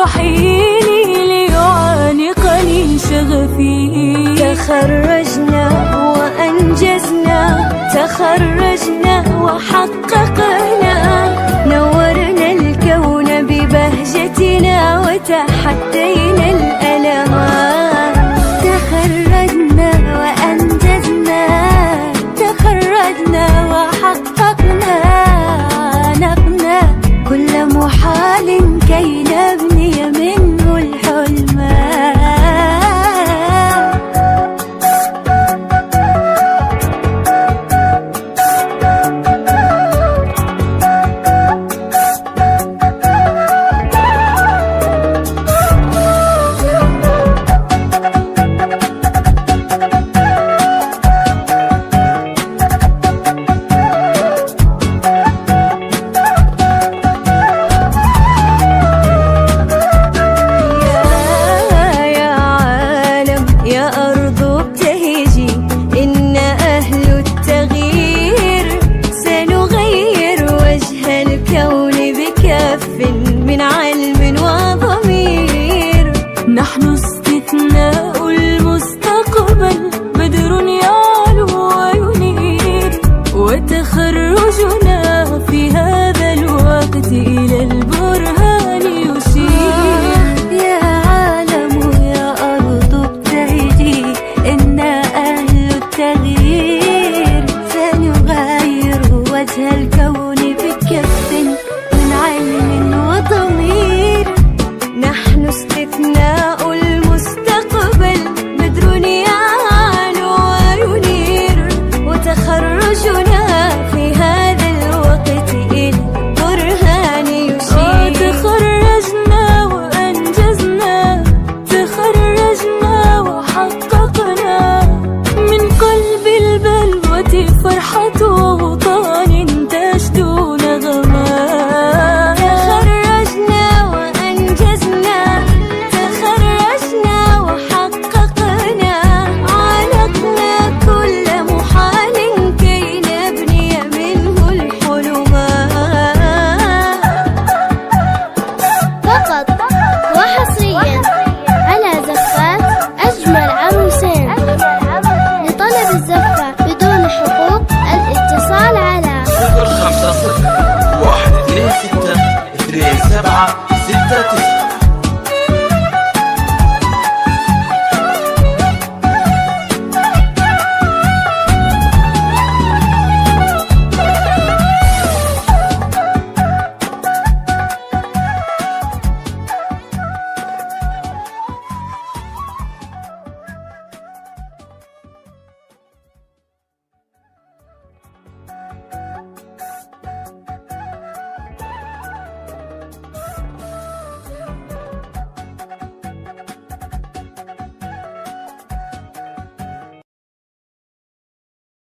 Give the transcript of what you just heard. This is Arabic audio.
رحيلي ليعانقني شغفي. تخرجنا وأنجزنا، تخرجنا وحققنا، نورنا الكون ببهجتنا وتحدينا الألمات. تخرجنا وأنجزنا، تخرجنا وحققنا، نقنا كل محال كي نبني منه الحلمات. من علم وضمير، نحن استثناء المستقبل، بدر يعلو وينير، وتخرجنا في هذا الوقت إلى البرهان يشير. يا عالم يا أرض ابتهجي، إنا أهل التغيير، سنغير وجه الكون بكف من علم وضمير. نحن استثناء المستقبل، بدر يعلو وينير، وتخرجنا في هذا الوقت إلى البرهان يشير. تخرجنا وأنجزنا، تخرجنا وحققنا، من قلب البلوة فرحة وطن تشدو نغمات. تخرجنا وأنجزنا، تخرجنا وحققنا، عانقنا كل محال كي نبني منه الحلمات. فقط وحصريا على زفات أجمل عروسين. لطلب الزفة بدون حقوق الاتصال على 050 126 27 69.